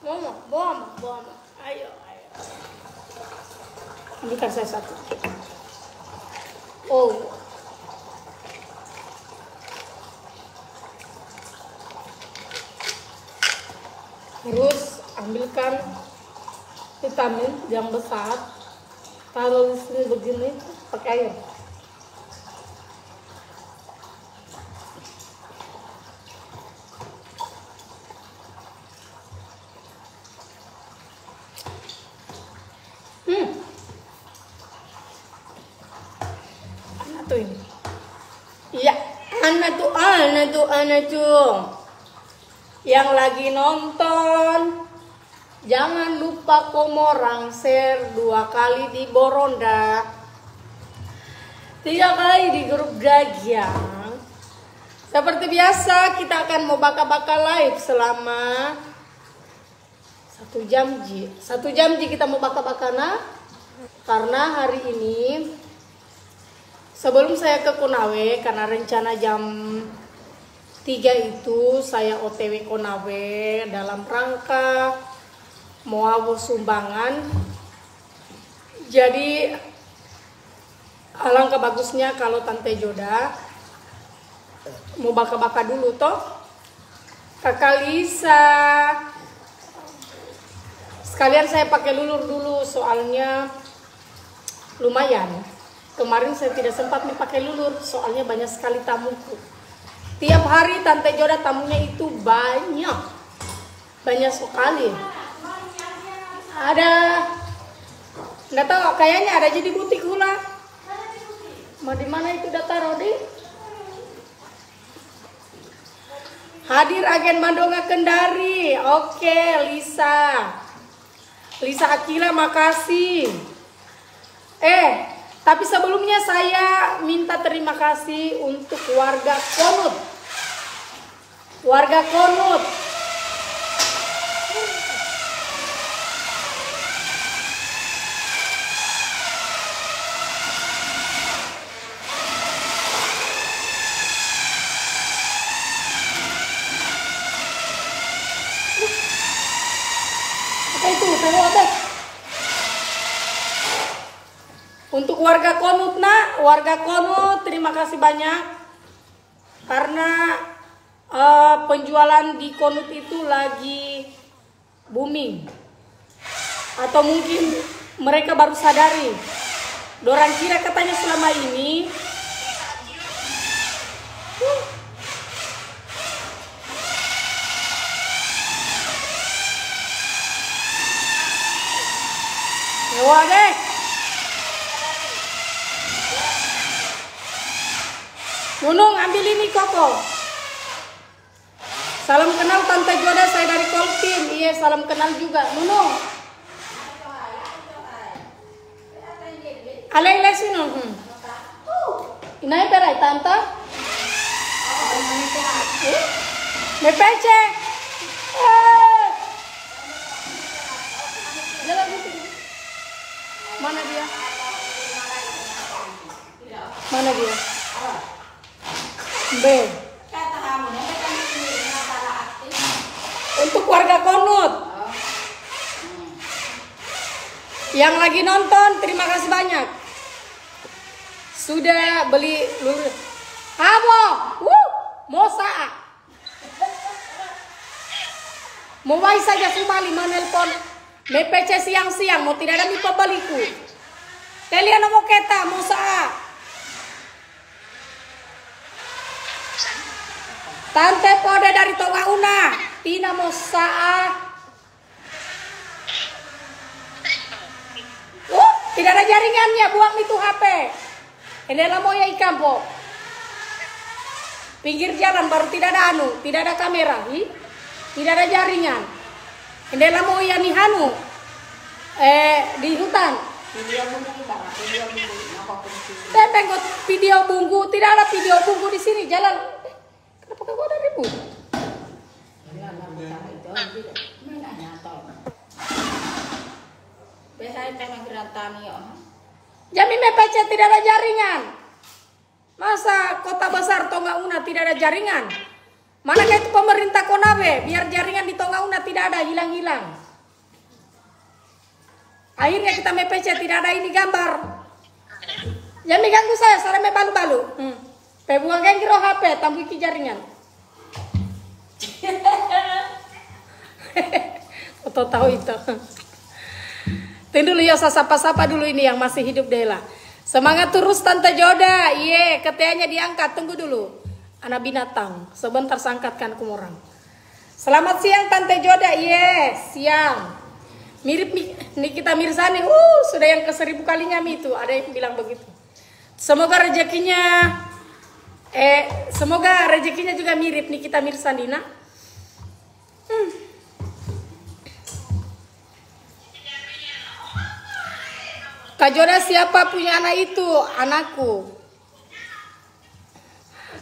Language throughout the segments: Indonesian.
Mama, bawa. Ayo. Ambilkan saya satu. Oh. Terus ambilkan vitamin yang besar. Taruh di sini begini, pakai air. Anak tuh ini. Iya, anak tuh. Yang lagi nonton, jangan lupa komorang share 2 kali di Boronda, 3 kali di grup Dagyang. Seperti biasa kita akan mau baka-baka live selama 1 jam. 1 jam kita mau baka-baka karena hari ini sebelum saya ke Konawe, karena rencana jam 3 itu saya OTW Konawe dalam rangka mau sumbangan. Jadi alangkah bagusnya kalau Tante Joda mau baka-baka dulu toh. Kakak Lisa, sekalian saya pakai lulur dulu soalnya lumayan. Kemarin saya tidak sempat pakai lulur soalnya banyak sekali tamuku. Tiap hari Tante Joda tamunya itu banyak sekali. Ada, nggak tahu, kayaknya ada jadi butik hula. Mau di mana itu data Rodi? Hadir agen Mandonga Kendari. Oke, Lisa Akila, makasih. Tapi sebelumnya saya minta terima kasih untuk warga Konut. Apa itu? Untuk warga Konut, terima kasih banyak karena penjualan di Konut itu lagi booming, atau mungkin mereka baru sadari. Dorang kira katanya selama ini mewah deh. Nunung, ambil ini Koko. Salam kenal Tante Joda, saya dari Kolpin. Iya, salam kenal juga. Nunung. Alay lesi Nunung. Inay perai Tante. Me pece. Mana dia? B. Untuk warga Konut yang lagi nonton, terima kasih banyak. Sudah beli lurus. Habo, mosa. Mau baik saja Sumali menelpon. BPC siang-siang mau tidak ada mi pembeliku. Kalian mau keta mosa. Tante Pode dari Tongauna, Tina Mosaa. Tidak ada jaringannya, buang itu HP. Ini lah mau ya ikan po. Pinggir jalan baru tidak ada tidak ada kamera, tidak ada jaringan. Ini lah mau ya nih di hutan. Tengok video bungku, tidak ada video bungku di sini jalan. Kenapa kau ada ribut? Jami MPC tidak ada jaringan. Masa kota besar Tongauna tidak ada jaringan? Manakah itu pemerintah Konawe biar jaringan di Tongauna tidak tidak ada, hilang-hilang. Akhirnya kita mepece, tidak ada ini gambar. Yang mengganggu saya, sarame balu-balu. Pebuang kan kira HP, tambu iki jaringan. Atau tahu itu. Tunggu dulu ya, sapa-sapa dulu ini yang masih hidup Dela. Semangat terus Tante Joda. Iya, keteanya diangkat. Tunggu dulu. Anak binatang. Sebentar sangkatkan kumurang. Selamat siang Tante Joda. Iya, siang. Mirip Nikita Mirzani. Sudah yang ke1000 kalinya itu. Ada yang bilang begitu. Semoga rezekinya juga mirip Nikita Mirzani, nak. Kak Joda, siapa punya anak itu? Anakku.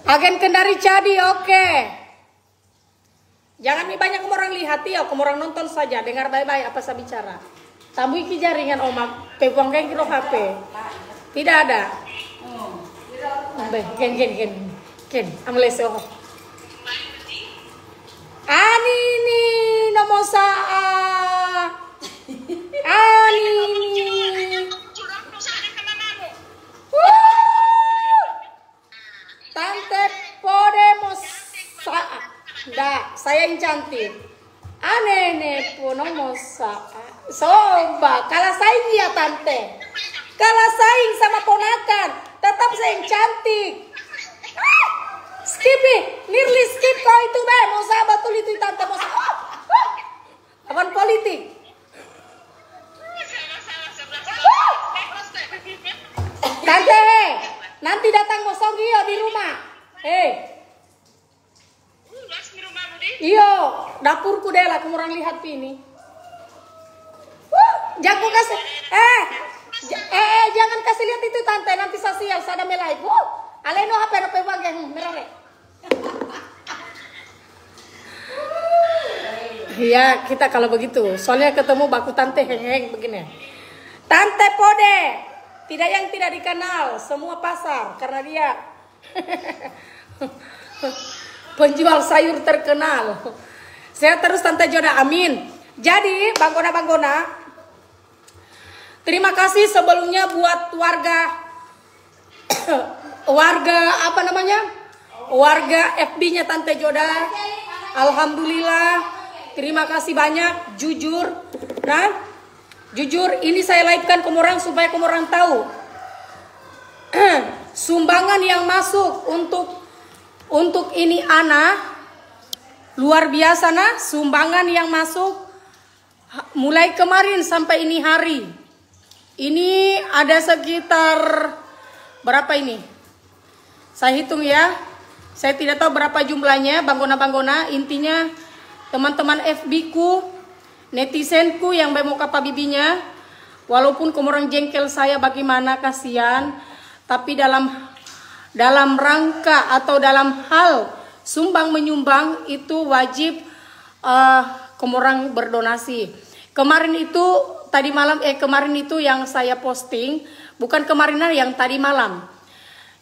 Agen Kendari Cadi, oke. Jangan banyak orang lihat ya, orang nonton saja, dengar baik-baik apa saya bicara. Tamu iki jaringan oma, pebuang kan kilo HP. Tidak ada. Ken, amlese oh. Ani ni nomor saa. Ani. Tante podemos saya yang cantik. Aneh podemos soba. Kalah saing ya tante. Kalah saing sama ponakan. Tetap saya yang cantik. Skipi, nearly skip kau itu be. Mau sahabat betul itu tante mau sahabat. Awan politik. Tante, nanti datang Mosongio di rumah. Iyo, dapurku Dela, kamu orang lihat ini. Jangan kasih, jangan kasih lihat itu tante, nanti saya sial, saya ada melai. Aleno HP bang yang merah. Iya, kita kalau begitu, soalnya ketemu baku tante heng begini. Tante Pode. Tidak yang tidak dikenal, semua pasar karena dia penjual sayur terkenal. Saya terus Tante Joda, amin. Jadi Banggona, terima kasih sebelumnya buat warga FB-nya Tante Joda. Alhamdulillah, terima kasih banyak, jujur. Nah, jujur, ini saya live-kan ke orang supaya ke orang tahu sumbangan yang masuk untuk ini Ana luar biasa nah. Sumbangan yang masuk mulai kemarin sampai ini hari ini ada sekitar berapa ini? Saya hitung ya. Saya tidak tahu berapa jumlahnya, Banggona. Intinya teman-teman FB ku, netizenku yang bemoka bibinya, walaupun kemurang jengkel saya bagaimana kasihan, tapi dalam rangka atau dalam hal sumbang menyumbang itu wajib kemurang berdonasi. Kemarin itu yang saya posting, bukan kemarin yang tadi malam.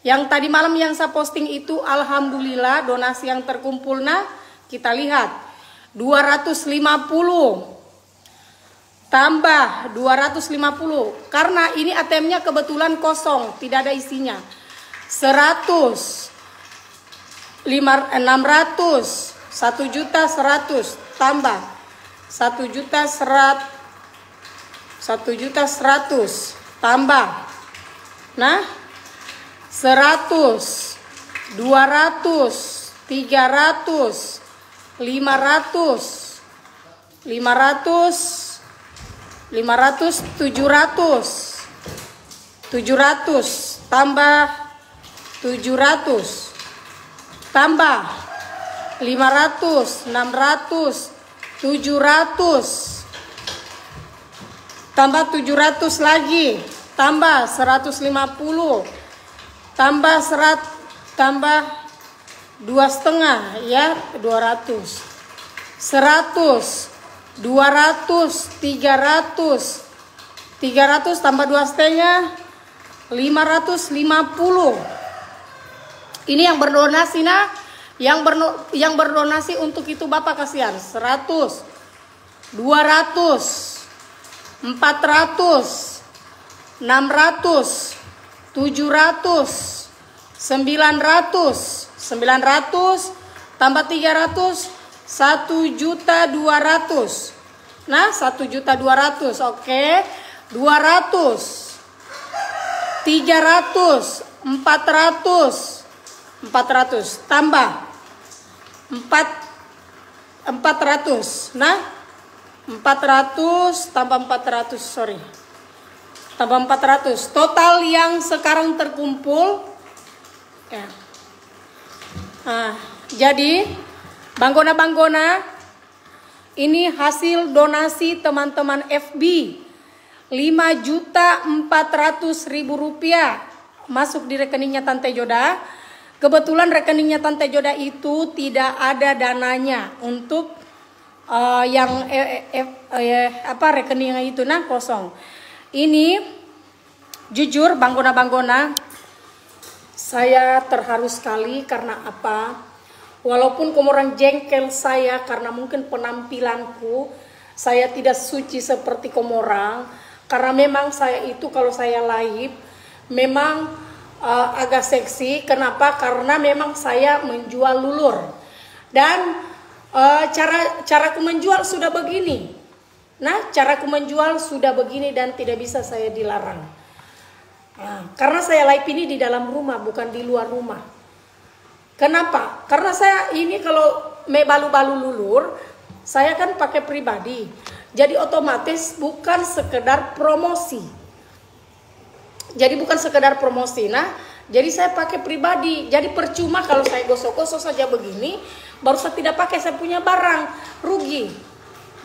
Yang tadi malam yang saya posting itu alhamdulillah donasi yang terkumpul kita lihat 250 tambah 250 karena ini ATM-nya kebetulan kosong, tidak ada isinya. 600 1.100.000 tambah 1.100.000 tambah 100 200 300 500 700 tambah 700 tambah 500 600 700 tambah 700 lagi tambah 150 tambah 2,5 ya 200 100 200 300 tambah 2,5 550. Ini yang berdonasi yang berdonasi untuk itu Bapak kasihan 100 200, 400, 600, 700, 900, 900 tambah 300, 1.200.000. Nah, 1.200.000. Oke. 200, 300, 400 tambah 400. Nah, 400 tambah 400, sorry. Tambah 400. Total yang sekarang terkumpul ya. Nah, jadi Banggona ini hasil donasi teman-teman FB 5.400.000 rupiah masuk di rekeningnya Tante Joda. Kebetulan rekeningnya Tante Joda itu tidak ada dananya untuk rekeningnya itu kosong. Ini jujur Banggona, saya terharu sekali karena apa? Walaupun komorang jengkel saya karena mungkin penampilanku, saya tidak suci seperti komorang. Karena memang saya itu kalau saya live memang agak seksi. Kenapa? Karena memang saya menjual lulur. Dan caraku menjual sudah begini. Nah, caraku menjual sudah begini dan tidak bisa saya dilarang. Nah, karena saya live ini di dalam rumah bukan di luar rumah. Kenapa? Karena saya ini kalau balu-balu lulur, saya kan pakai pribadi. Jadi otomatis bukan sekedar promosi. Nah, jadi saya pakai pribadi. Jadi percuma kalau saya gosok-gosok saja begini, baru saya tidak pakai, saya punya barang, rugi.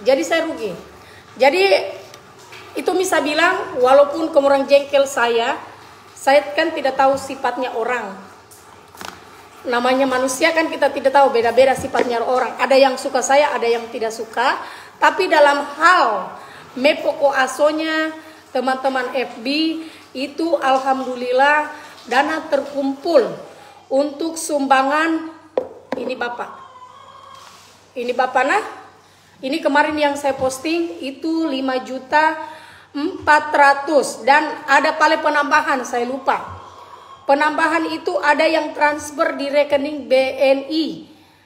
Jadi saya rugi. Jadi itu bisa bilang walaupun komorang jengkel saya kan tidak tahu sifatnya orang. Namanya manusia kan kita tidak tahu, beda-beda sifatnya orang. Ada yang suka saya, ada yang tidak suka. Tapi dalam hal mepoko asonya teman-teman FB itu alhamdulillah dana terkumpul untuk sumbangan ini Bapak. Ini Bapak nah. Ini kemarin yang saya posting itu 5.400.000 dan ada paling penambahan saya lupa. Penambahan itu ada yang transfer di rekening BNI.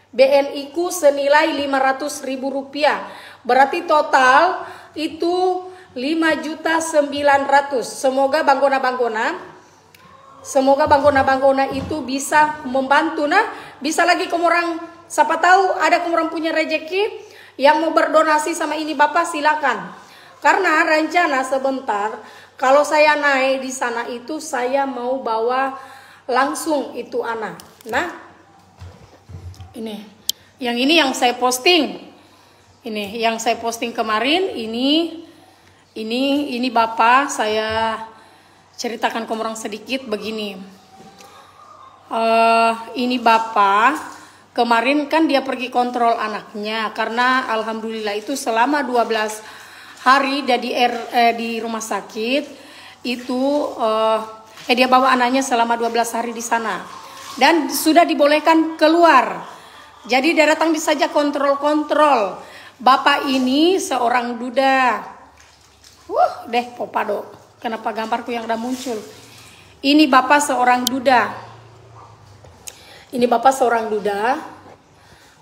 BNI ku senilai 500.000 rupiah. Berarti total itu 5.900.000. Semoga Banggona itu bisa membantu. Nah, bisa lagi komorang, siapa tahu ada komorang punya rezeki yang mau berdonasi sama ini Bapak, silakan. Karena rencana sebentar kalau saya naik di sana itu saya mau bawa langsung itu anak. Nah, ini yang saya posting. Ini yang saya posting kemarin. Ini Bapak, saya ceritakan ke orang sedikit begini. Ini Bapak kemarin kan dia pergi kontrol anaknya karena alhamdulillah itu selama 12 hari di rumah sakit itu dia bawa anaknya selama 12 hari di sana dan sudah dibolehkan keluar. Jadi dia datang saja kontrol. Bapak ini seorang duda. Popado. Kenapa gambarku yang udah muncul? Ini Bapak seorang duda.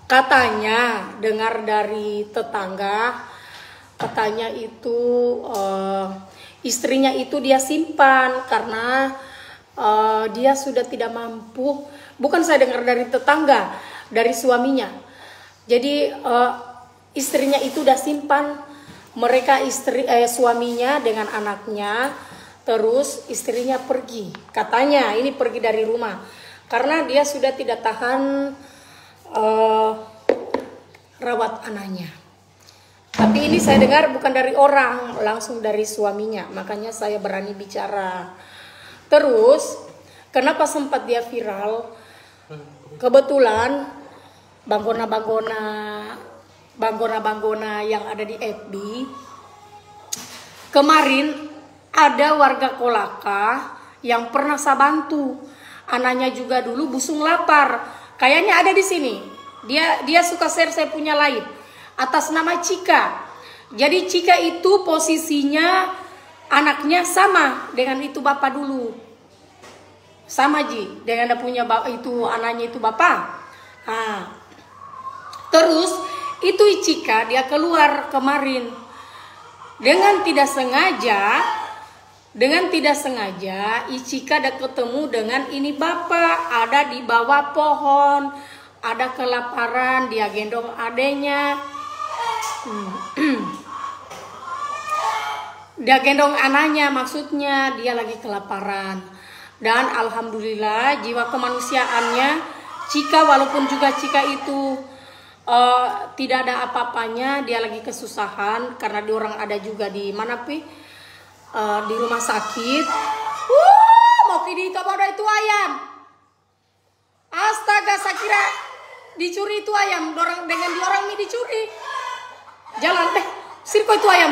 Katanya dengar dari tetangga, katanya itu istrinya itu dia simpan karena dia sudah tidak mampu. Bukan saya dengar dari tetangga, dari suaminya. Jadi istrinya itu udah simpan. Mereka suaminya dengan anaknya, terus istrinya pergi. Katanya ini pergi dari rumah karena dia sudah tidak tahan rawat anaknya. Tapi ini saya dengar bukan dari orang, langsung dari suaminya. Makanya saya berani bicara. Terus, kenapa sempat dia viral? Kebetulan Banggona yang ada di FB. Kemarin ada warga Kolaka yang pernah saya bantu. Anaknya juga dulu busung lapar. Kayaknya ada di sini. Dia suka share saya punya live atas nama Cika. Jadi Cika itu posisinya anaknya sama dengan itu bapak dulu. Sama Ji, dengan punya itu anaknya itu bapak. Nah, terus itu Cika dia keluar kemarin dengan tidak sengaja Icika ada ketemu dengan ini bapak, ada di bawah pohon, ada kelaparan, dia gendong adenya. Dia gendong anaknya, maksudnya dia lagi kelaparan. Dan alhamdulillah jiwa kemanusiaannya Cika, walaupun juga Cika itu tidak ada apa-apanya, dia lagi kesusahan karena diorang ada juga di mana di rumah sakit. Mau kini itu apa itu ayam? Astaga, saya kira dicuri itu ayam, dengan diorang ini dicuri. Jalan sirko itu ayam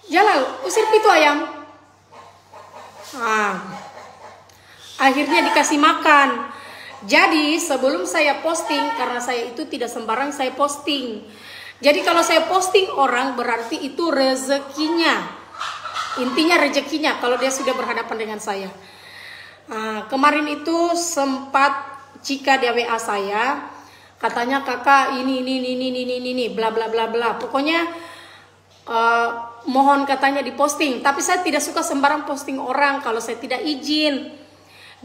Jalan, usir itu ayam. Akhirnya dikasih makan. Jadi sebelum saya posting, karena saya itu tidak sembarang saya posting. Jadi kalau saya posting orang berarti itu rezekinya. Intinya rezekinya kalau dia sudah berhadapan dengan saya. Kemarin itu sempat Cika dia WA saya, katanya kakak ini bla bla bla bla. Pokoknya mohon katanya diposting, tapi saya tidak suka sembarang posting orang kalau saya tidak izin.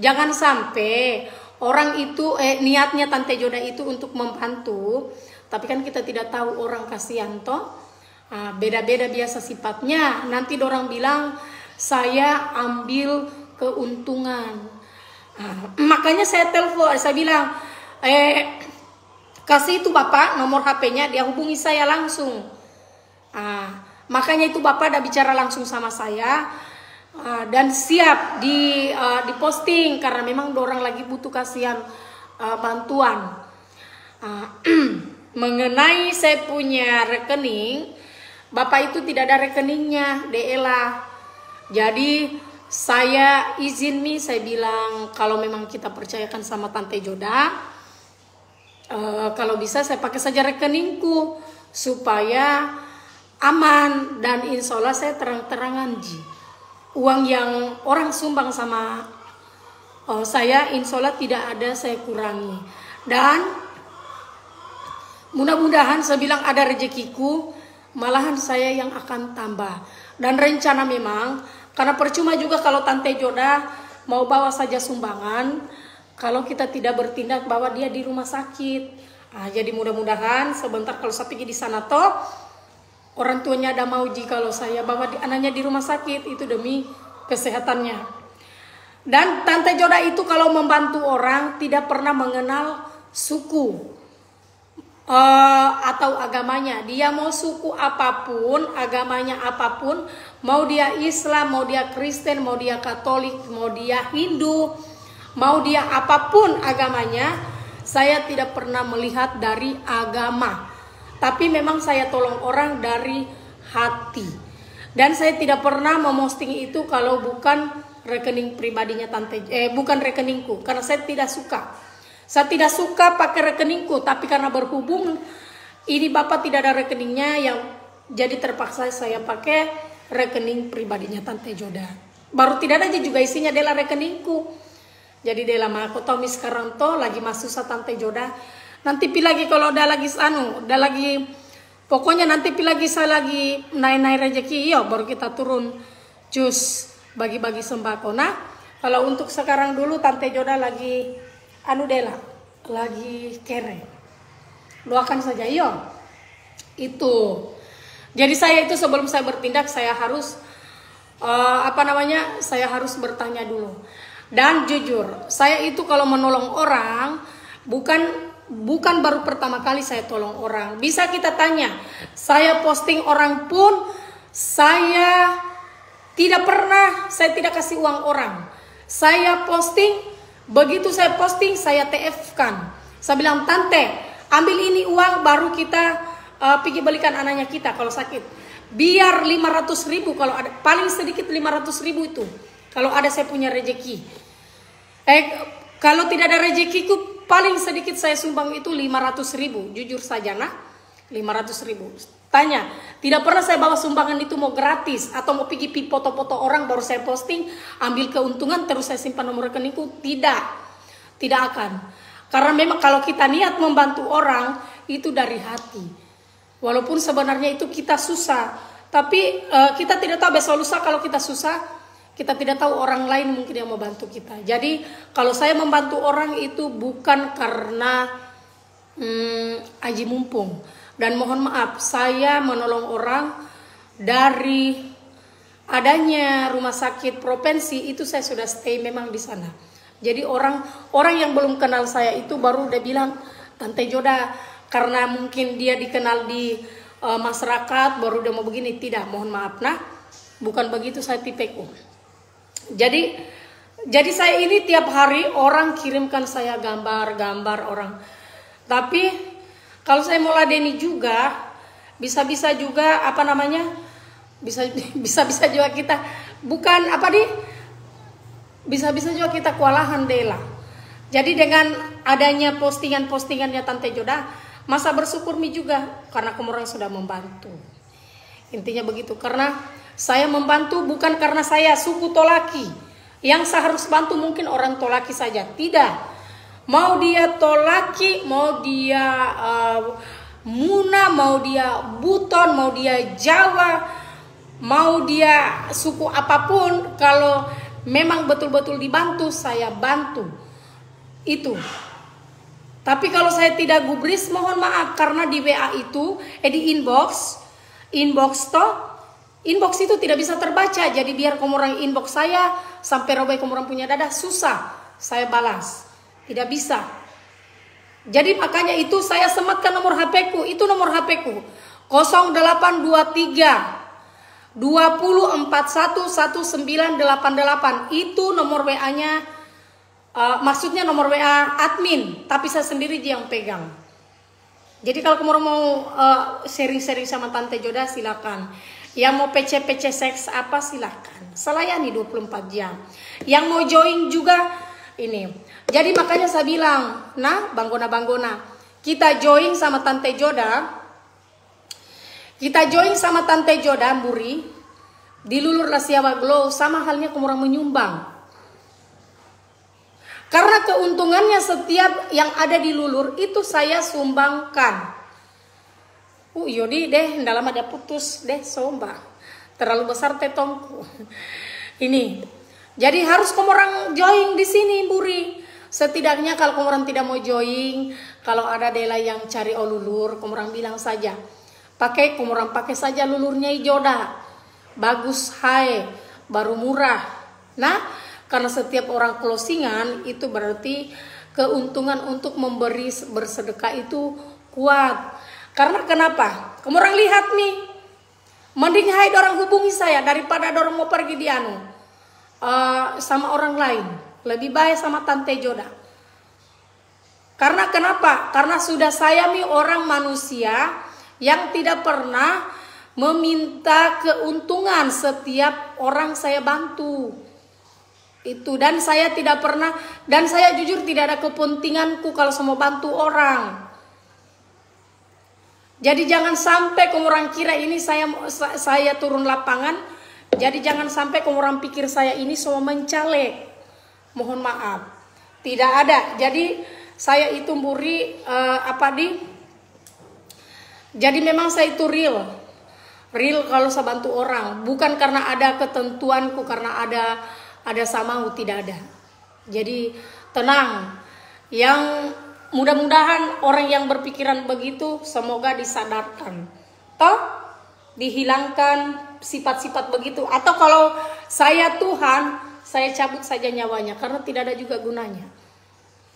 Jangan sampai orang itu niatnya Tante Joda itu untuk membantu, tapi kan kita tidak tahu orang kasihan toh. Beda-beda biasa sifatnya. Nanti orang bilang saya ambil keuntungan. Makanya saya telepon, saya bilang kasih itu bapak nomor HP-nya, dia hubungi saya langsung. Makanya itu bapak udah bicara langsung sama saya dan siap diposting karena memang dorang lagi butuh kasihan bantuan. Mengenai saya punya rekening, bapak itu tidak ada rekeningnya, Deela. Jadi saya izin saya bilang kalau memang kita percayakan sama Tante Joda, kalau bisa saya pakai saja rekeningku supaya aman, dan insya Allah saya terang-terangan Ji. Uang yang orang sumbang sama saya insya Allah tidak ada saya kurangi. Dan mudah-mudahan saya bilang ada rezekiku, malahan saya yang akan tambah. Dan rencana memang, karena percuma juga kalau Tante Joda mau bawa saja sumbangan, kalau kita tidak bertindak bawa dia di rumah sakit. Jadi mudah-mudahan sebentar kalau saya pergi di sana toh, orang tuanya ada mau kalau saya bawa anaknya di rumah sakit, itu demi kesehatannya. Dan Tante Joda itu kalau membantu orang tidak pernah mengenal suku atau agamanya. Dia mau suku apapun, agamanya apapun, mau dia Islam, mau dia Kristen, mau dia Katolik, mau dia Hindu, mau dia apapun agamanya, saya tidak pernah melihat dari agama. Tapi memang saya tolong orang dari hati. Dan saya tidak pernah memosting itu kalau bukan rekening pribadinya bukan rekeningku. Karena saya tidak suka. Saya tidak suka pakai rekeningku. Tapi karena berhubung ini bapak tidak ada rekeningnya, jadi terpaksa saya pakai rekening pribadinya Tante Joda. Baru tidak ada juga isinya adalah rekeningku. Jadi dia lama aku tahu sekarang toh lagi masuk sa Tante Joda. Nanti lagi kalau udah lagi pokoknya nanti lagi saya lagi naik rezeki, baru kita turun jus bagi-bagi sembako. Nah, kalau untuk sekarang dulu Tante Joda lagi lagi kere. Doakan saja itu. Jadi saya itu sebelum saya bertindak saya harus saya harus bertanya dulu. Dan jujur, saya itu kalau menolong orang bukan baru pertama kali saya tolong orang. Bisa kita tanya, saya posting orang pun saya tidak kasih uang orang. Saya posting, begitu saya posting saya TF-kan. Saya bilang, Tante, ambil ini uang baru kita pergi belikan anaknya kita kalau sakit. Biar 500.000 kalau ada, paling sedikit 500.000 itu. Kalau ada saya punya rezeki. Kalau tidak ada rezekiku, paling sedikit saya sumbang itu 500.000. Jujur saja nah, 500.000. Tanya, tidak pernah saya bawa sumbangan itu mau gratis atau mau pergi foto-foto orang baru saya posting, ambil keuntungan terus saya simpan nomor rekeningku. Tidak akan. Karena memang kalau kita niat membantu orang itu dari hati. Walaupun sebenarnya itu kita susah, tapi kita tidak tahu besok lusa kalau kita susah, kita tidak tahu orang lain mungkin yang mau bantu kita. Jadi kalau saya membantu orang itu bukan karena aji mumpung. Dan mohon maaf, saya menolong orang dari adanya rumah sakit provinsi itu saya sudah stay memang di sana. Jadi orang yang belum kenal saya itu baru udah bilang, Tante Joda, karena mungkin dia dikenal di masyarakat baru udah mau begini. Tidak, mohon maaf nah, bukan begitu saya tipeku. Jadi saya ini tiap hari orang kirimkan saya gambar orang. Tapi kalau saya mau ladeni juga, bisa-bisa juga bisa-bisa juga kita bukan bisa-bisa juga kita kewalahan Dela. Jadi dengan adanya postingannya Tante Joda, masa bersyukur mi juga karena kamu orang sudah membantu. Intinya begitu, karena saya membantu bukan karena saya suku Tolaki. Yang saya harus bantu mungkin orang Tolaki saja, tidak. Mau dia Tolaki, mau dia Muna, mau dia Buton, mau dia Jawa, mau dia suku apapun, kalau memang betul-betul dibantu, saya bantu. Itu. Tapi kalau saya tidak gubris, mohon maaf, karena di WA itu, di inbox itu tidak bisa terbaca. Jadi biar kamu orang inbox saya sampai robai kamu orang punya dada, susah saya balas. Tidak bisa. Jadi makanya itu saya sematkan nomor HP-ku. Itu nomor HP-ku 0823 2041 1988. Itu nomor WA-nya, maksudnya nomor WA admin, tapi saya sendiri yang pegang. Jadi kalau kamu mau sharing-sharing sama Tante Joda silakan. Yang mau PC seks apa silakan. Selayani 24 jam. Yang mau join juga ini. Jadi makanya saya bilang, nah Banggona, kita join sama Tante Joda. Kita join sama Tante Joda Muri di Lulur Lasiawa Glow, sama halnya kamu orang menyumbang. Karena keuntungannya setiap yang ada di Lulur itu saya sumbangkan. Yodi deh, dalam ada putus deh somba. Terlalu besar tetongku. Ini. Jadi harus kamu orang join di sini Muri. Setidaknya kalau kamu orang tidak mau join, kalau ada Dela yang cari lulur, kamu orang bilang saja. Kamu orang pakai saja lulurnya Joda. Bagus, hai, baru murah. Nah, karena setiap orang closingan itu berarti keuntungan untuk memberi bersedekah itu kuat. Karena kenapa? Kamu orang lihat nih, mending hai dorang hubungi saya daripada dorang mau pergi di sama orang lain. Lebih baik sama Tante Joda. Karena kenapa? Karena sudah saya nih orang manusia yang tidak pernah meminta keuntungan setiap orang saya bantu. Itu, dan saya tidak pernah, dan saya jujur tidak ada kepentinganku kalau semua bantu orang. Jadi jangan sampai kamu orang kira ini saya turun lapangan. Jadi jangan sampai kamu orang pikir saya ini semua mencalek. Mohon maaf, tidak ada. Jadi saya itu Muri jadi memang saya itu real kalau saya bantu orang, bukan karena ada ketentuanku, karena ada samahu, tidak ada. Jadi tenang, yang mudah-mudahan orang yang berpikiran begitu semoga disadarkan, dihilangkan sifat-sifat begitu. Atau kalau saya Tuhan, saya cabut saja nyawanya karena tidak ada juga gunanya.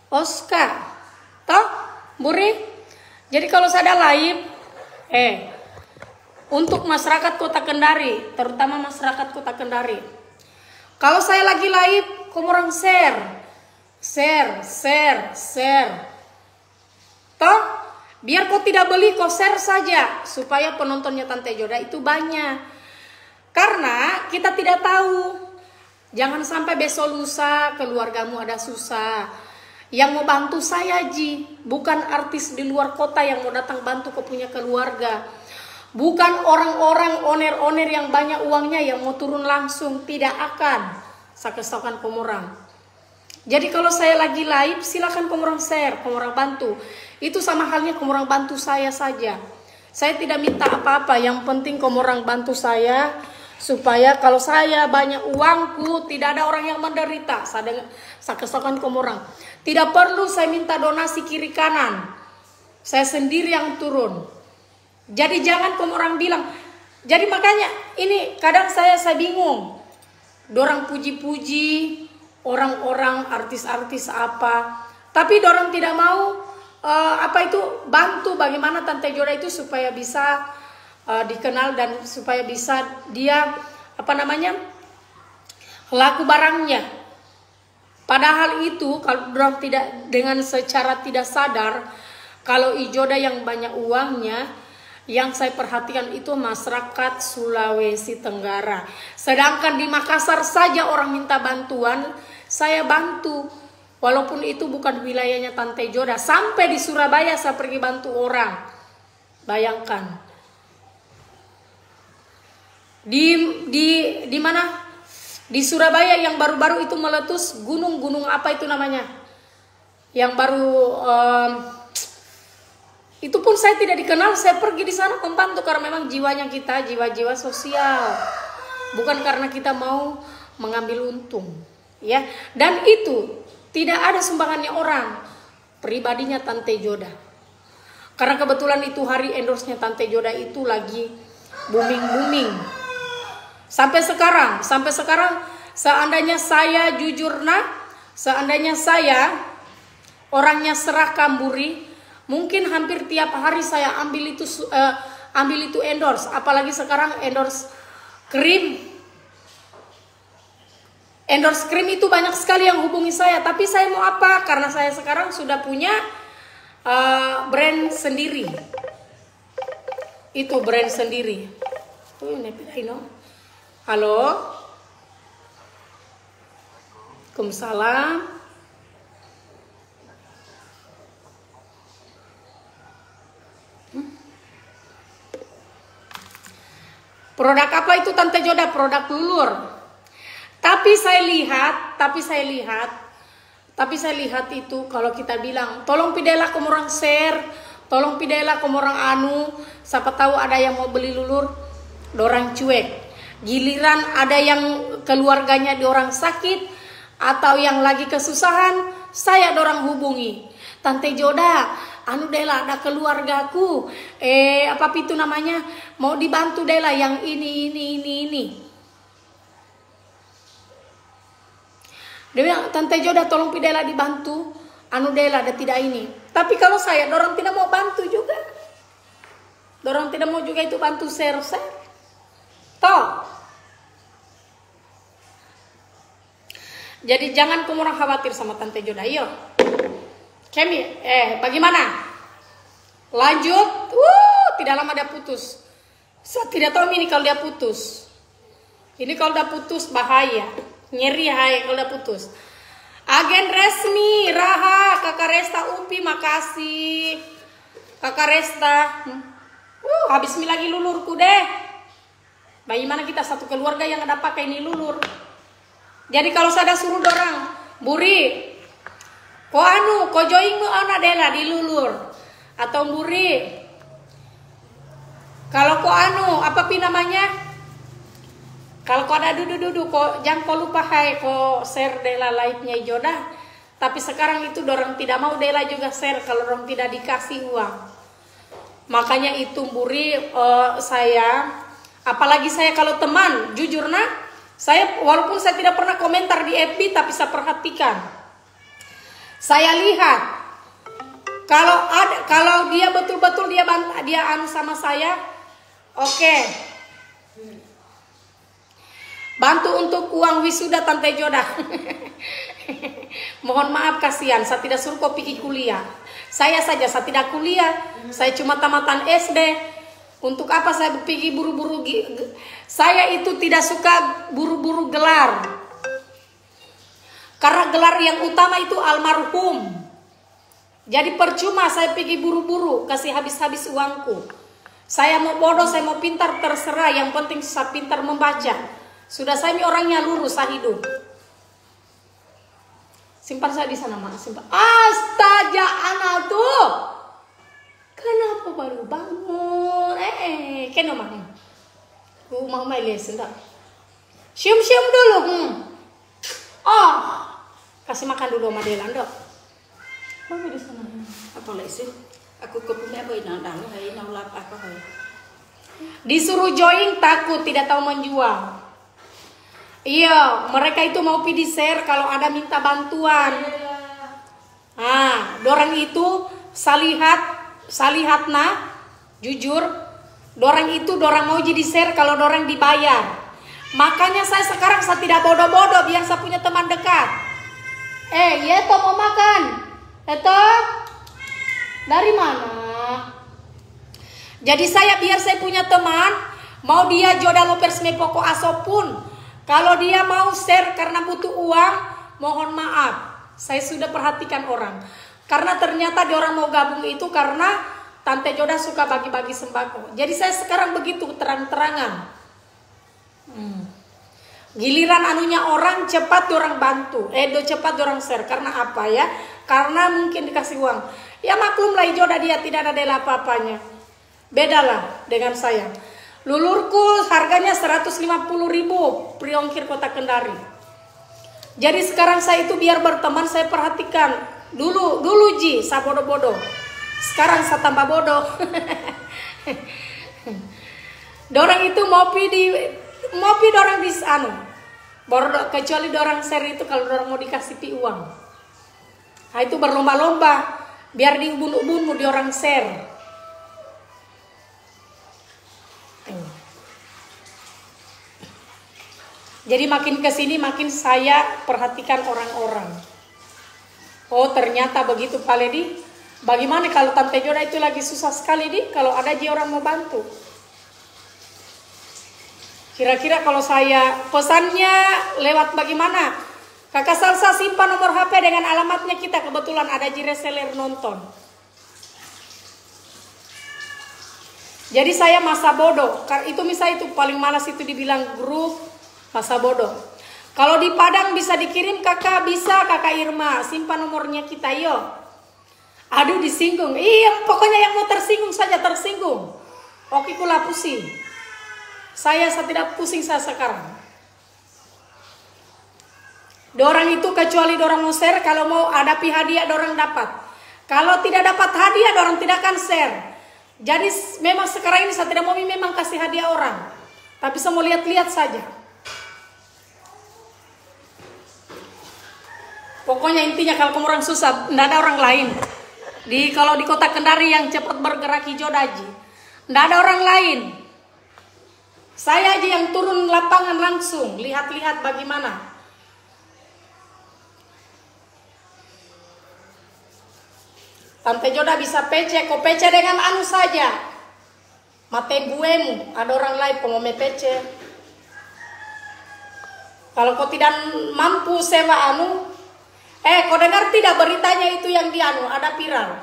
Oscar, Muri. Jadi kalau saya ada live, untuk masyarakat Kota Kendari, terutama masyarakat Kota Kendari, kalau saya lagi live, kamu orang share. Biar kau tidak beli, kau share saja supaya penontonnya Tante Joda itu banyak. Karena kita tidak tahu. Jangan sampai besok lusa keluargamu ada susah. yang mau bantu saya Ji, bukan artis di luar kota yang mau datang bantu ke punya keluarga. Bukan orang-orang oner-oner yang banyak uangnya yang mau turun langsung, tidak akan. Saya kesokan komorang. Jadi kalau saya lagi live, silakan komorang share, komorang bantu. Itu sama halnya komorang bantu saya saja. Saya tidak minta apa-apa, yang penting komorang bantu saya supaya kalau saya banyak uangku tidak ada orang yang menderita. Saya kesokan komorang. Tidak perlu saya minta donasi kiri kanan. Saya sendiri yang turun. Jadi jangan komorang bilang. Jadi makanya ini kadang saya bingung. Dorang puji-puji orang-orang artis-artis apa. Tapi dorang tidak mau bantu bagaimana Tante Joda itu supaya bisa dikenal dan supaya bisa dia laku barangnya. Padahal itu kalau dorang tidak dengan secara tidak sadar, kalau Ijoda yang banyak uangnya, yang saya perhatikan itu masyarakat Sulawesi Tenggara. Sedangkan di Makassar saja orang minta bantuan, saya bantu. Walaupun itu bukan wilayahnya Tante Joda. Sampai di Surabaya saya pergi bantu orang. Bayangkan. Di mana? Di Surabaya yang baru-baru itu meletus gunung apa itu namanya? Yang baru itu pun saya tidak dikenal, saya pergi di sana membantu karena memang jiwanya kita jiwa-jiwa sosial, bukan karena kita mau mengambil untung, ya. Dan itu tidak ada sumbangannya orang, pribadinya Tante Joda. Karena kebetulan itu hari endorse-nya Tante Joda itu lagi booming. Sampai sekarang seandainya saya seandainya saya orangnya Serah Kamburi, mungkin hampir tiap hari saya ambil itu endorse. Apalagi sekarang endorse krim. Endorse krim itu banyak sekali yang hubungi saya. Tapi saya mau apa? Karena saya sekarang sudah punya brand sendiri. Itu brand sendiri. Halo. Waalaikumsalam. Produk apa itu Tante Joda? Produk lulur. Tapi saya lihat itu kalau kita bilang, tolong pidailah komorang share, tolong pidailah komorang siapa tahu ada yang mau beli lulur, dorang cuek. Giliran ada yang keluarganya dorang sakit atau yang lagi kesusahan, saya dorang hubungi. Tante Joda, Dela ada keluargaku, apa itu namanya, mau dibantu Dela yang ini. Dia bilang, Tante Joda tolong Dela dibantu, Dela ada tidak ini. Tapi kalau saya, dorang tidak mau bantu juga. Dorang tidak mau juga itu bantu share. Toh. Jadi jangan kamu orang khawatir sama Tante Joda, yuk. Kemi, bagaimana? Lanjut. Tidak lama dia putus. Saya tidak tahu ini kalau dia putus. Ini kalau udah putus bahaya. Nyeri kalau udah putus. Agen resmi Raha, Kakak Resta Upi, makasih. Kakak Resta. Habis mi lagi lulurku deh. Bagaimana kita satu keluarga yang ada pakai ini lulur. Jadi kalau saya ada suruh dorang, Buri, ko join mo Dela di lulur. Atau Buri, kalau apa namanya? Kalau kau ada duduk, jangan kau lupa kau share Dela live-nya Joda. Tapi sekarang itu dorang tidak mau Dela juga share kalau dorang tidak dikasih uang. Makanya itu Buri, saya, apalagi saya kalau teman, jujur saya walaupun saya tidak pernah komentar di FB, tapi saya perhatikan. Saya lihat kalau dia betul-betul dia sama saya, oke. Bantu untuk uang wisuda Tante Joda. Mohon maaf kasihan, saya tidak suruh kau pergi kuliah. Saya tidak kuliah, saya cuma tamatan SD. Untuk apa saya pergi buru-buru? Saya itu tidak suka buru-buru gelar. Karena gelar yang utama itu almarhum. Jadi percuma saya pergi buru-buru, kasih habis-habis uangku. Saya mau bodoh, saya mau pintar, terserah. Yang penting saya pintar membaca. Sudah saya ini orangnya lurus, saya hidup. Simpan saya di sana, Mak. Simpan. Astaga, anak tuh. Kenapa baru bangun? Kenapa, Mak? Mau les, enggak? Cium-cium dulu. Oh, kasih makan dulu sama Dela, enggak? Bawa di sana. Apa lagi? Aku kepunya boy nang hai nang lap apa hai. Disuruh join takut, tidak tahu menjual. Iya, mereka itu mau pilih share kalau ada minta bantuan. Dorang itu salihatna, jujur, dorang itu dorang mau jadi share kalau dorang dibayar. Makanya saya sekarang saya tidak bodoh-bodoh biar saya punya teman dekat. Yeto mau makan. Yeto, dari mana? Jadi biar saya punya teman, mau dia joda lopers me pokok asopun. Kalau dia mau share karena butuh uang, mohon maaf. Saya sudah perhatikan orang. Karena ternyata dia orang mau gabung itu karena Tante Joda suka bagi-bagi sembako. Jadi saya sekarang begitu terang-terangan. Giliran anunya orang cepat orang bantu, cepat orang share. Karena apa ya? Karena mungkin dikasih uang. Ya maklum lah Joda dia tidak ada apa-apanya. Bedalah dengan saya. Lulurku harganya 150.000 priongkir kota Kendari. Jadi sekarang saya itu biar berteman saya perhatikan. Dulu Ji, saya bodoh-bodoh. Sekarang saya tambah bodoh. Dorang itu mopi dorang di kecuali dorang share itu kalau dorang mau dikasih uang. Nah itu berlomba-lomba biar diubun-ubun mau di orang share. Jadi makin kesini makin saya perhatikan orang-orang. Oh ternyata begitu Pak Ledi. Bagaimana kalau Tante Joda itu lagi susah sekali kalau ada orang mau bantu. Kira-kira kalau saya pesannya lewat bagaimana? Kakak Salsa simpan nomor HP dengan alamatnya kita. Kebetulan ada reseller nonton. Jadi saya masa bodoh. Itu misalnya itu paling malas itu dibilang grup masa bodoh. Kalau di Padang bisa dikirim kakak, bisa kakak Irma. Simpan nomornya kita yo. Aduh disinggung. Iya pokoknya yang mau tersinggung saja tersinggung. Oke kula pusing. Saya tidak pusing saya sekarang. Dorang itu kecuali dorang mau share, kalau mau ada hadiah dorang dapat. Kalau tidak dapat hadiah dorang tidak akan share. Jadi memang sekarang ini saya tidak mau memang kasih hadiah orang. Tapi saya mau lihat-lihat saja. Pokoknya intinya kalau kamu orang susah, tidak ada orang lain. Kalau di kota Kendari yang cepat bergerak hijau daji, tidak ada orang lain. Saya aja yang turun lapangan langsung, lihat-lihat bagaimana. Tante Joda bisa PC, kok PC dengan anu saja. Mate buemu, ada orang lain pengome PC. Kalau kau tidak mampu sewa anu, kau dengar tidak beritanya itu yang di anu, ada viral.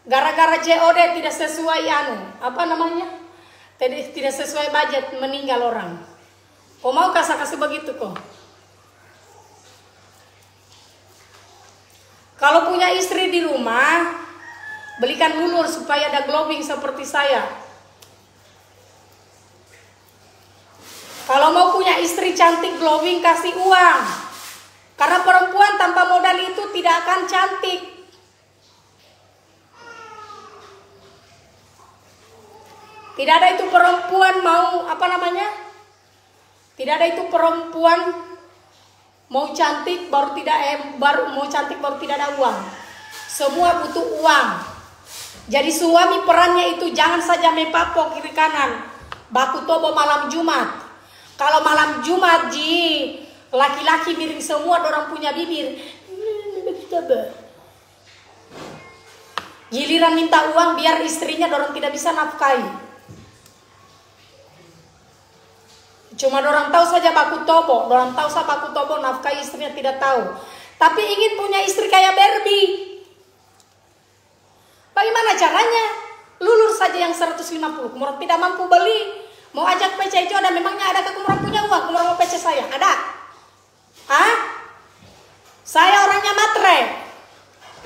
Gara-gara COD tidak sesuai anu, apa namanya? Tidak sesuai budget meninggal orang. Kau mau kasih begitu kok? Kalau punya istri di rumah, belikan lulur supaya ada glowing seperti saya. Kalau mau punya istri cantik glowing kasih uang. Karena perempuan tanpa modal itu tidak akan cantik. Tidak ada itu perempuan mau Tidak ada itu perempuan mau cantik baru tidak ada uang. Semua butuh uang. Jadi suami perannya itu jangan saja mepapok kiri kanan. Baku tobo malam Jumat. Kalau malam Jumat laki-laki miring semua dorang punya bibir. Giliran minta uang biar istrinya dorang tidak bisa nafkahi. Cuma dorang tahu saja baku tobo, nafkahi istrinya tidak tahu. tapi ingin punya istri kayak Barbie. Bagaimana caranya? Lulur saja yang 150, kumurang tidak mampu beli. Mau ajak PC Joda, memangnya adakah kumurang punya uang? Kumurang mau PC saya? Ada? Hah? Saya orangnya matre.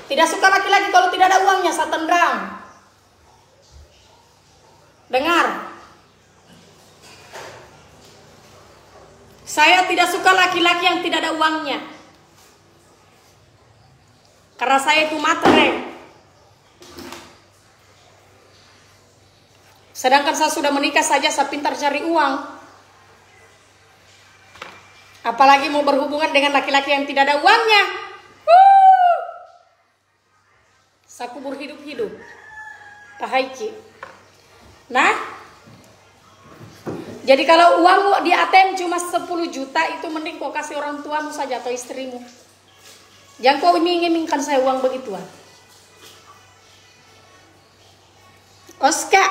Tidak suka laki-laki kalau tidak ada uangnya, saya tendang. Dengar. Saya tidak suka laki-laki yang tidak ada uangnya. Karena saya itu matre. Sedangkan saya sudah menikah saja, saya pintar cari uang. Apalagi mau berhubungan dengan laki-laki yang tidak ada uangnya. Saya kubur hidup-hidup. Pak Haiki. Nah, jadi kalau uangmu di ATM cuma 10 juta, itu mending kau kasih orang tuamu saja atau istrimu. Jangan kau iming-imingkan saya uang begituan. Oska.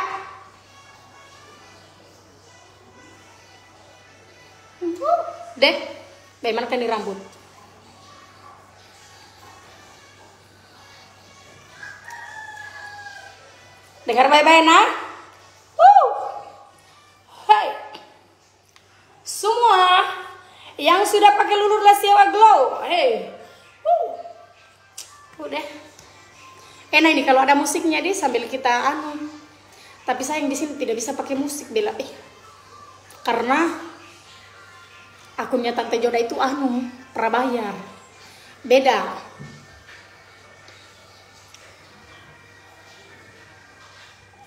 Dek, bagaimana kan di rambut? Dengar baik-baik nah? Hai. Semua yang sudah pakai lulur Lesiawa Glow, hey. Udah. Enak ini kalau ada musiknya deh sambil kita anu. Tapi sayang di sini tidak bisa pakai musik Bella. Karena akunnya Tante Joda itu anu, prabayar. Beda.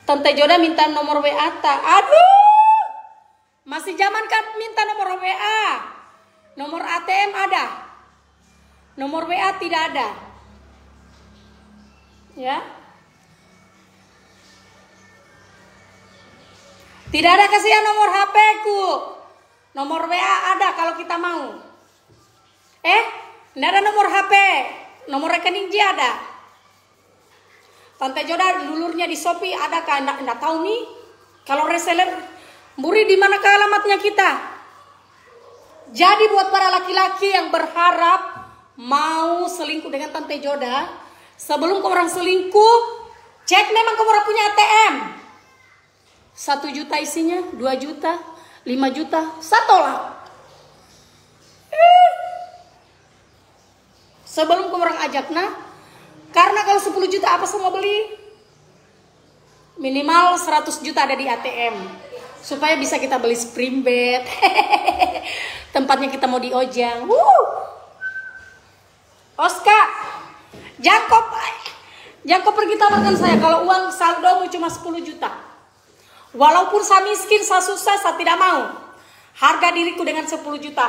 Tante Joda minta nomor WA ta. Aduh. Masih zaman kan minta nomor WA. Nomor ATM ada. Nomor WA tidak ada. Ya. Tidak ada kasihan nomor HP ku. Nomor WA ada kalau kita mau. Tidak ada nomor HP. Nomor rekening dia ada. Tante Joda dulurnya di Shopee ada kan? Nggak tahu nih. Kalau reseller, Buri di mana ke alamatnya kita? Jadi buat para laki-laki yang berharap mau selingkuh dengan Tante Joda, sebelum kamu orang selingkuh, cek memang kamu orang punya ATM. 1 juta isinya, 2 juta, 5 juta, saya tolak. Sebelum kamu orang ajak, nah, karena kalau 10 juta apa semua beli? Minimal 100 juta ada di ATM. Supaya bisa kita beli spring bed. Tempatnya kita mau di Ojang. Oska, Jakob pergi tawarkan saya kalau uang saldomu cuma 10 juta. Walaupun saya miskin, saya susah, saya tidak mau. Harga diriku dengan 10 juta.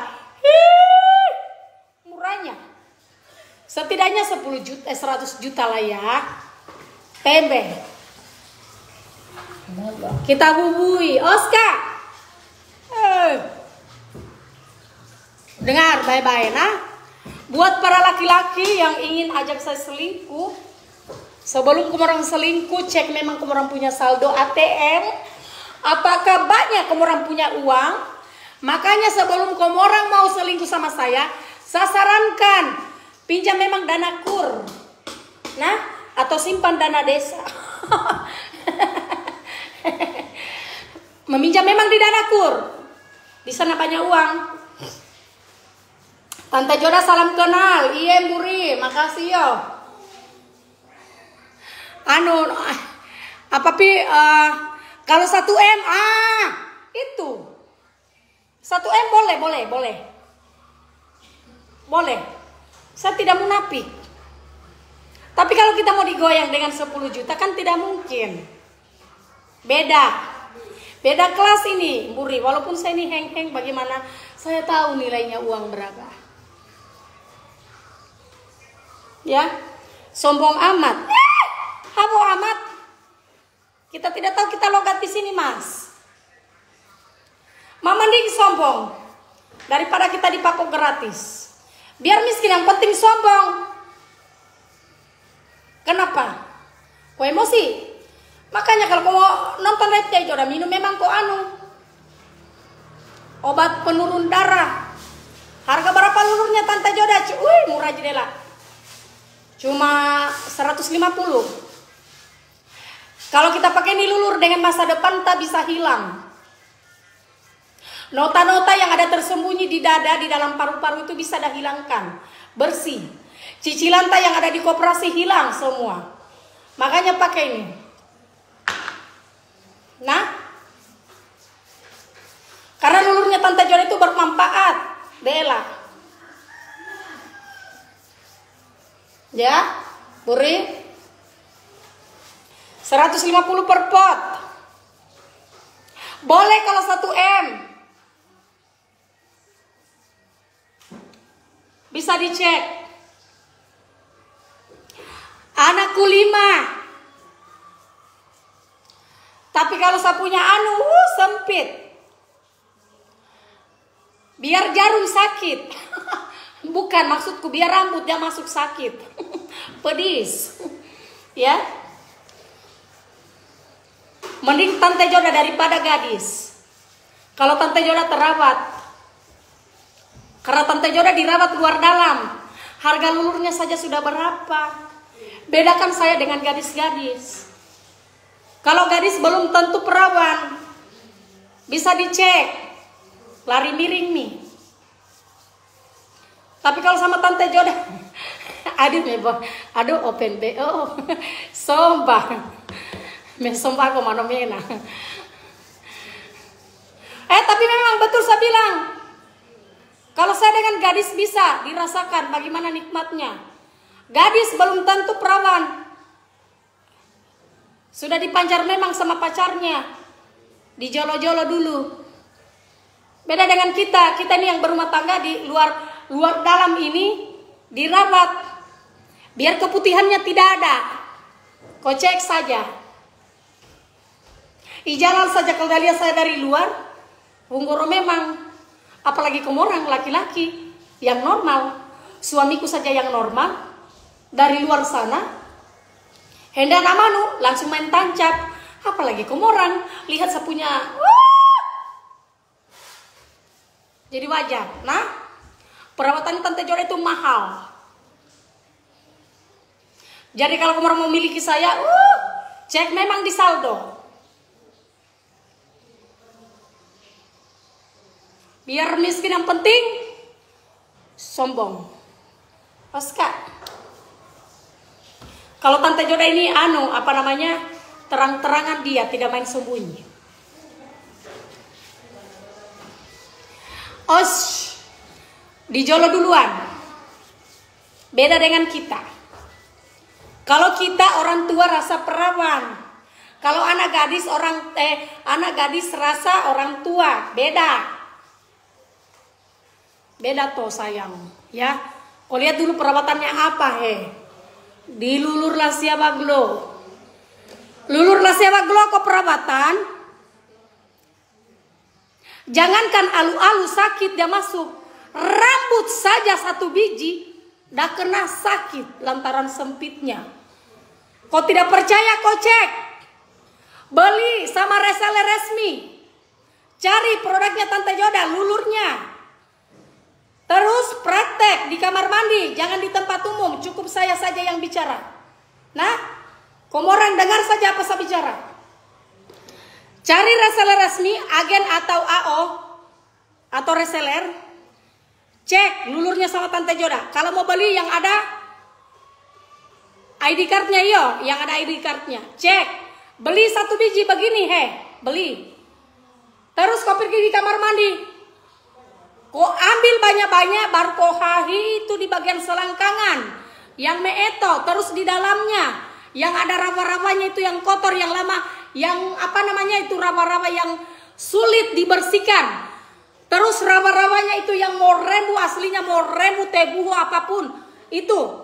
Murahnya. Setidaknya 10 juta, 100 juta lah ya. Tembe. Kita hubui. Oska. Dengar baik-baik nah. Buat para laki-laki yang ingin ajak saya selingkuh, sebelum kamu orang selingkuh, cek memang kamu orang punya saldo ATM. Apakah banyak kamu orang punya uang? Makanya sebelum kamu orang mau selingkuh sama saya sarankan pinjam memang dana kur, nah, atau simpan dana desa. Meminjam memang di dana kur, di sana banyak uang. Tante Joda salam kenal, iya Buri, makasih yo. Kalau 1M, itu 1M boleh. Saya tidak munafik. Tapi kalau kita mau digoyang dengan 10 juta kan tidak mungkin. Beda kelas ini, Buri. Walaupun saya ini heng-heng, bagaimana saya tahu nilainya uang berapa. Ya, sombong amat. Habo amat. Kita tidak tahu kita logat di sini, Mas. Mama mending sombong daripada kita dipapok gratis. Biar miskin, yang penting sombong. Kenapa? Kau emosi. Makanya kalau kau nonton live Teh Joda minum memang kau obat penurun darah. Harga berapa lulurnya Tante Joda? Wih, murah jendela. Cuma 150. Kalau kita pakai ini lulur dengan masa depan tak bisa hilang. Nota-nota yang ada tersembunyi di dada, di dalam paru-paru itu bisa dah hilangkan. Bersih. Cicilan yang ada di koperasi hilang semua. Makanya pakai ini. Nah, karena lulurnya Tante Joda itu bermanfaat. Bella. Ya, Buri. 150 per pot. Boleh kalau 1 M. Bisa dicek. Anakku 5. Tapi kalau sapunya sempit. Biar jarum sakit. Bukan maksudku biar rambutnya masuk sakit. Pedis. Ya. Mending Tante Joda daripada gadis. Kalau Tante Joda terawat. Karena Tante Joda dirawat luar dalam. Harga lulurnya saja sudah berapa? Bedakan saya dengan gadis-gadis. Kalau gadis belum tentu perawan. Bisa dicek. Lari miring nih. Tapi kalau sama Tante Joda, aduh open BO, sombang, mensombang kok mana mena. Tapi memang betul saya bilang, kalau saya dengan gadis bisa dirasakan bagaimana nikmatnya. Gadis belum tentu perawan, sudah dipancar memang sama pacarnya, dijolo-jolo dulu. Beda dengan kita ini yang berumah tangga di luar dalam ini dirawat. Biar keputihannya tidak ada. Kau cek saja. Ijalan saja kalau lihat saya dari luar, Bunggoro memang, apalagi kamu orang laki-laki yang normal. Suamiku saja yang normal. Dari luar sana, hendak namanu langsung main tancap. Apalagi kamu orang, lihat sapunya. Jadi wajar. Nah, perawatan Tante Joda itu mahal. Jadi kalau kamu mau memiliki saya, cek memang di saldo. Biar miskin yang penting, sombong. Oscar. Kalau Tante Joda ini terang-terangan dia, tidak main sembunyi. Dijolo duluan. Beda dengan kita. Kalau kita orang tua rasa perawan. Kalau anak gadis rasa orang tua, beda. Beda toh sayang, ya. Kau lihat dulu perawatannya apa, Di Lulur Lasya Baglo. Lulur Lasya Baglo kok perawatan? Jangankan alu-alu sakit dia masuk. Rambut saja 1 biji dah kena sakit lantaran sempitnya. Kau tidak percaya, kau cek. Beli sama reseller resmi. Cari produknya Tante Joda, lulurnya. Terus praktek di kamar mandi, jangan di tempat umum. Cukup saya saja yang bicara. Nah, kamu orang dengar saja apa saya bicara. Cari reseller resmi, agen atau AO atau reseller, cek lulurnya sama Tante Joda. Kalau mau beli yang ada ID cardnya, yang ada ID cardnya, cek. Beli 1 biji begini, beli. Terus kau pergi di kamar mandi, kau ambil banyak-banyak, baru kau hahi itu di bagian selangkangan, yang meeto, terus di dalamnya, yang ada rawa-rawanya itu yang kotor, yang lama. Yang rawa-rawa yang sulit dibersihkan. Terus rawa-rawanya itu yang mau rembu, aslinya mau rembu, tebuhu, apapun. Itu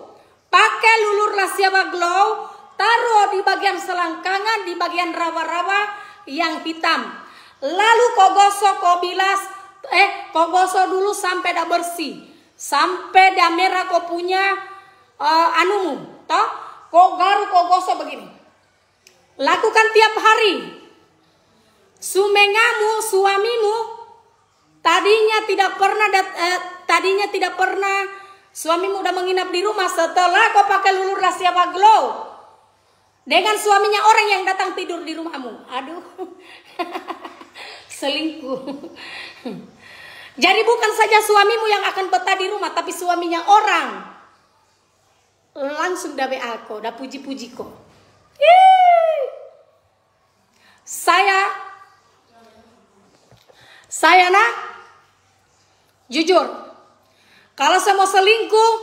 pakai lulur Lasya Baglo, taruh di bagian selangkangan, di bagian rawa-rawa yang hitam. Lalu kau gosok, kau bilas, kau gosok dulu sampai dah bersih. Sampai dah merah kau punya anumu. Toh, kau garu, kau gosok begini. Lakukan tiap hari. Sumengamu, suamimu, tadinya tidak pernah tadinya tidak pernah suamimu udah menginap di rumah, setelah kau pakai lulur Lasiaba Glow dengan suaminya orang yang datang tidur di rumahmu. Aduh. Selingkuh. Jadi bukan saja suamimu yang akan betah di rumah, tapi suaminya orang. Langsung dah BA ko, dah puji-puji ko. Saya nak, jujur, kalau saya mau selingkuh,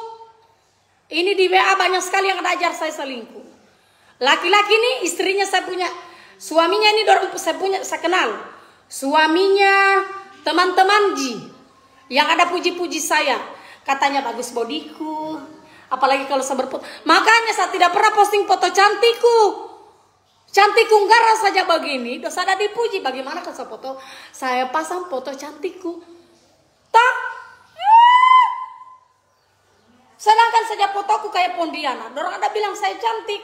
ini di WA banyak sekali yang ada ajar saya selingkuh. Laki-laki nih, istrinya saya punya, suaminya ini saya kenal. Suaminya teman-teman Ji, yang ada puji-puji saya, katanya bagus bodiku, apalagi kalau saya berfoto. Makanya saya tidak pernah posting foto cantikku. Cantikku enggak saja begini, dosa ada dipuji. Bagaimana kalau saya foto, saya pasang foto cantikku. Tak. Sedangkan saja fotoku kayak Pondiana, orang ada bilang saya cantik.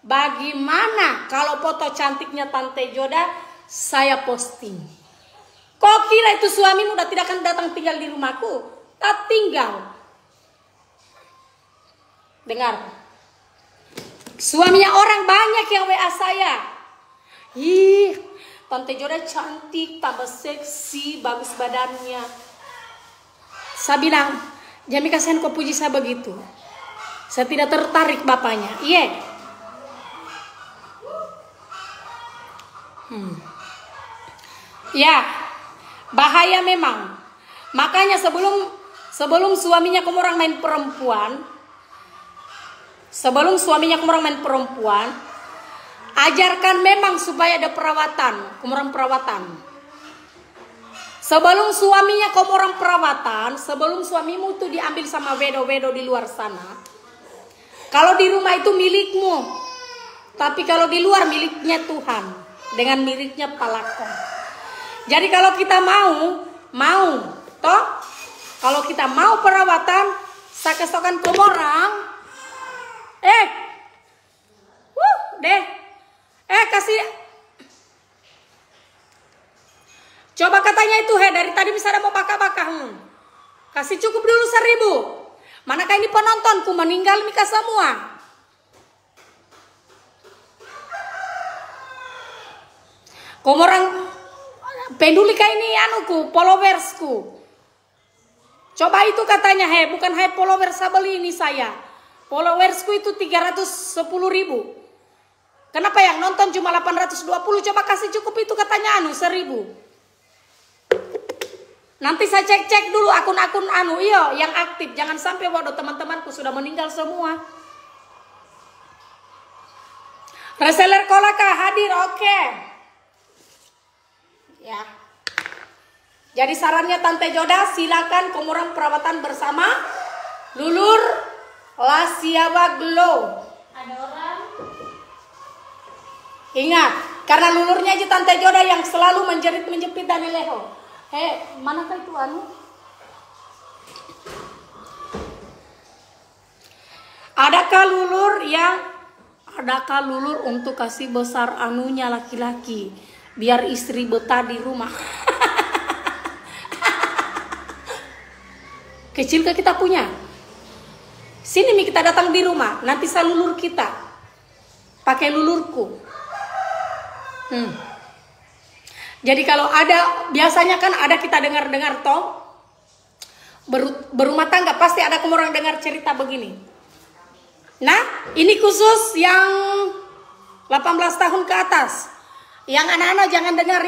Bagaimana kalau foto cantiknya Tante Joda saya posting? Kok kira itu suamimu udah tidak akan datang tinggal di rumahku? Tak tinggal. Dengar. Suaminya orang banyak yang WA saya. Ih, Tante Joda cantik, tambah seksi, bagus badannya. Saya bilang, Jami kasihan kau puji saya begitu. Saya tidak tertarik bapaknya. Iya. Ya, bahaya memang. Makanya sebelum suaminya kamu orang main perempuan, ajarkan memang supaya ada perawatan, kumuran perawatan. Sebelum suaminya kamu orang perawatan, sebelum suamimu tuh diambil sama wedo-wedo di luar sana. Kalau di rumah itu milikmu, tapi kalau di luar miliknya Tuhan dengan miliknya palakon. Jadi kalau kita kalau kita mau perawatan, saya kesokan komorang. Kasih. Coba katanya itu dari tadi bisa ada mau bakah-bakah. Kasih cukup dulu 1.000. Manakah ini penontonku meninggal mika semua. Komorang peduli kayak ini anuku, followersku. Coba itu katanya bukan followers saya beli ini saya. Followersku itu 310.000. Kenapa yang nonton cuma 820? Coba kasih cukup itu katanya 1.000. Nanti saya cek dulu akun-akun yang aktif. Jangan sampai waduh teman-temanku sudah meninggal semua. Reseller Kolaka hadir, oke. Ya. Jadi sarannya Tante Joda, silakan komorang perawatan bersama Lulur Lasiaba Glow. Ada orang? Ingat, karena lulurnya aja Tante Joda yang selalu menjepit dari leho. Manakah itu Adakah lulur untuk kasih besar anunya laki-laki biar istri betah di rumah? Kecilkah kita punya? Sini kita datang di rumah, nanti saya lulur kita. Pakai lulurku. Jadi kalau ada, biasanya kan ada kita dengar-dengar berumah tangga pasti ada orang dengar cerita begini. Nah, ini khusus yang 18 tahun ke atas. Yang anak-anak jangan dengar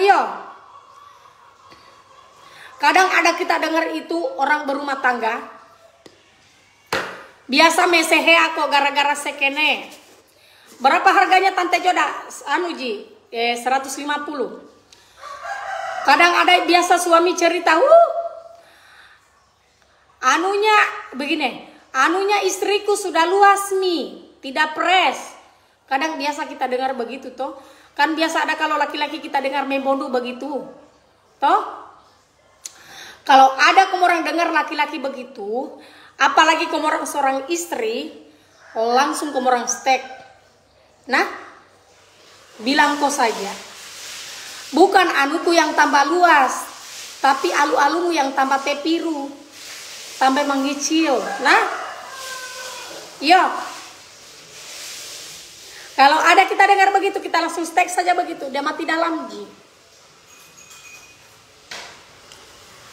Kadang ada kita dengar itu orang berumah tangga. Biasa mesehe aku gara-gara sekene. Berapa harganya Tante Joda? 150. Kadang ada biasa suami cerita, anunya istriku sudah luas tidak pres. Kadang biasa kita dengar begitu toh. Kan biasa ada kalau laki-laki kita dengar membondo begitu. Toh? Kalau ada orang dengar laki-laki begitu, apalagi orang seorang istri, langsung orang stek. Nah, bilang kau saja, bukan anuku yang tambah luas, tapi alu-alumu yang tambah tepiru. sampai mengicil. Nah, iya. Kalau ada kita dengar begitu, kita langsung teks saja begitu. Dia mati dalam, Ji.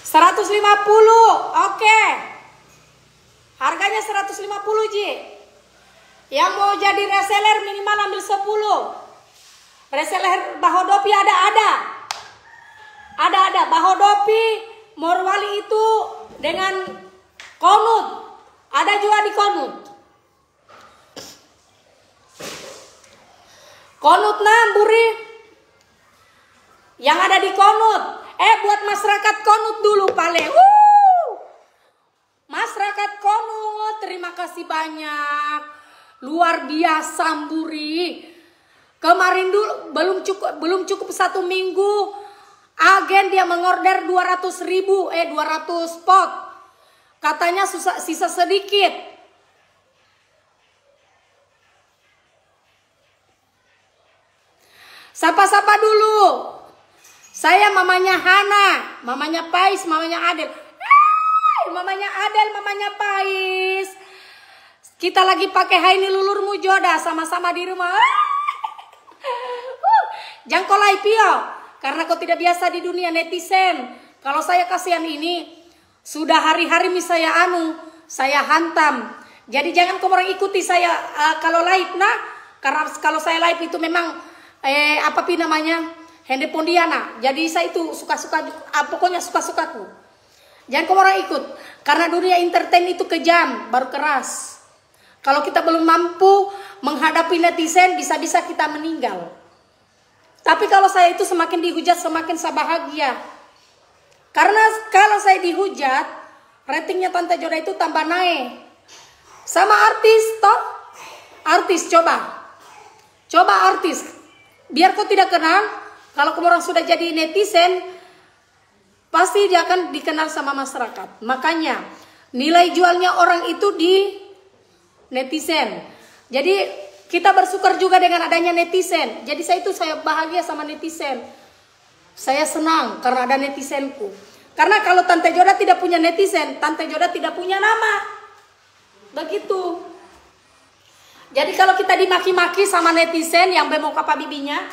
150, oke. Harganya 150, Ji. Yang mau jadi reseller minimal ambil 10. Reseller Bahodopi ada. Bahodopi, Morwali itu dengan konut. Ada juga di konut. Konut Namburi. Yang ada di konut. Buat masyarakat konut dulu paling. Masyarakat konut, terima kasih banyak. Luar biasa Mburi. Kemarin dulu belum cukup 1 minggu. Agen dia mengorder 200 pot. Katanya sisa sedikit. Sapa-sapa dulu. Saya mamanya Hana, mamanya Pais, mamanya Adel. Mamanya Adel, mamanya Pais. Kita lagi pakai Haini Lulurmu Joda sama-sama di rumah. Jangan kolai Pio, karena kau tidak biasa di dunia netizen. Kalau saya kasihan ini, sudah hari-hari saya saya hantam. Jadi jangan kau orang ikuti saya kalau live, nah. Karena kalau saya live itu memang apa namanya? Handphone Diana. Jadi saya itu suka-suka, pokoknya suka-sukaku. Jangan kau orang ikut, karena dunia entertain itu kejam, baru keras. Kalau kita belum mampu menghadapi netizen, bisa-bisa kita meninggal. Tapi kalau saya itu semakin dihujat, semakin saya bahagia. Karena kalau saya dihujat, ratingnya Tante Joda itu tambah naik. Sama artis toh. Artis coba artis. Biar kau tidak kenal, kalau kamu orang sudah jadi netizen, pasti dia akan dikenal sama masyarakat. Makanya nilai jualnya orang itu di netizen. Jadi kita bersyukur juga dengan adanya netizen. Jadi saya bahagia sama netizen. Saya senang karena ada netizenku. Karena kalau Tante Joda tidak punya netizen, Tante Joda tidak punya nama. Begitu. Jadi kalau kita dimaki-maki sama netizen yang bemo kapa bibinya,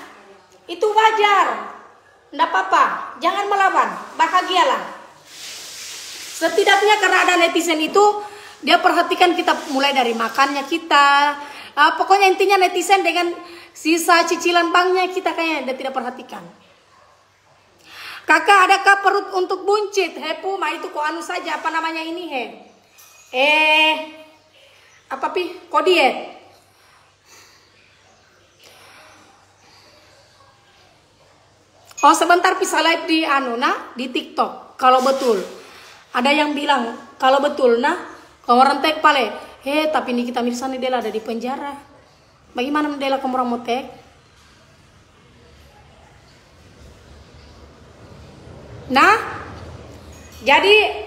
itu wajar. Nggak apa-apa. Jangan melawan. Bahagialah. Setidaknya karena ada netizen itu, dia perhatikan kita mulai dari makannya kita. Pokoknya intinya netizen dengan sisa cicilan banknya kita kayaknya dia tidak perhatikan. Kakak, adakah perut untuk buncit? Puma itu kok anu saja, apa namanya ini apa kok diet? Oh sebentar bisa live di di TikTok kalau betul. Ada yang bilang kalau betul kalau orang tek pale. Tapi ini kita misalnya Dela ada di penjara. Bagaimana Dela kamu orang mau tek? Nah, jadi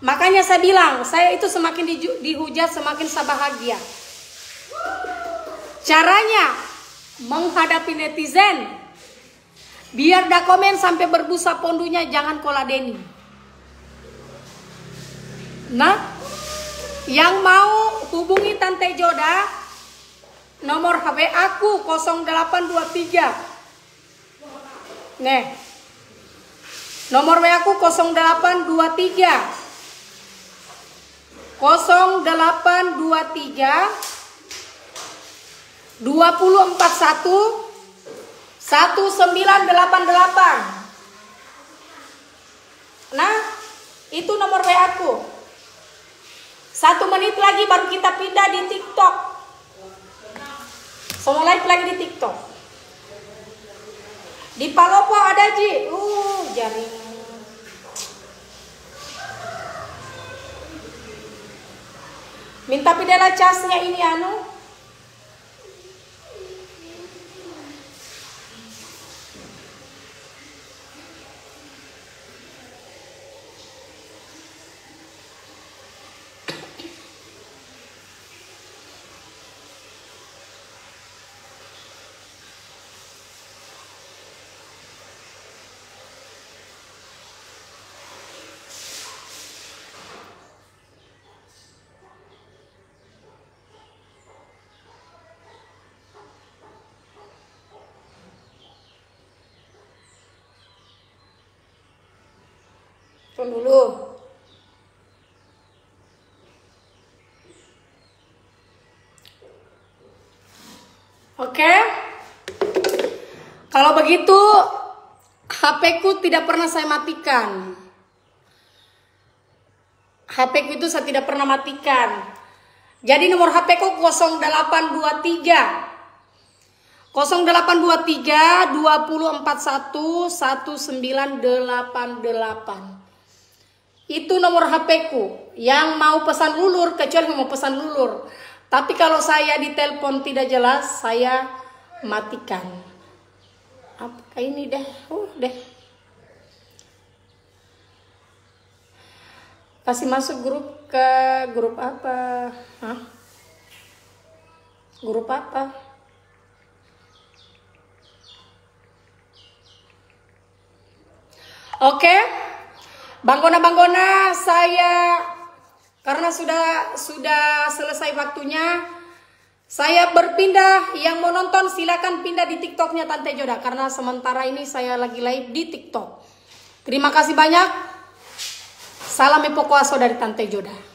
makanya saya bilang, saya itu semakin dihujat, semakin saya bahagia. Caranya menghadapi netizen, biar dah komen sampai berbusa pondunya, jangan koladeni. Nah, yang mau hubungi Tante Joda, nomor HP aku 0823. Nih. Nomor WA aku 0823 241 1988. Nah, itu nomor WA aku. 1 menit lagi baru kita pindah di TikTok. Semua live lagi di TikTok. Di Palopo ada Ji. Jaring. Minta pidela casnya ini telepon dulu. Oke. Kalau begitu, HP ku tidak pernah saya matikan. HP ku itu saya tidak pernah matikan. Jadi nomor HP ku 0823 0823 2041 1988. Itu nomor HP ku. Yang mau pesan lulur, kecuali mau pesan lulur. Tapi kalau saya ditelepon tidak jelas, saya matikan. Apa ini deh? Deh. Kasih masuk grup ke grup apa? Hah? Grup apa? Oke. Banggona, saya karena sudah selesai waktunya, saya berpindah. Yang mau nonton silakan pindah di TikToknya Tante Joda, karena sementara ini saya lagi live di TikTok. Terima kasih banyak. Salam epokuaso dari Tante Joda.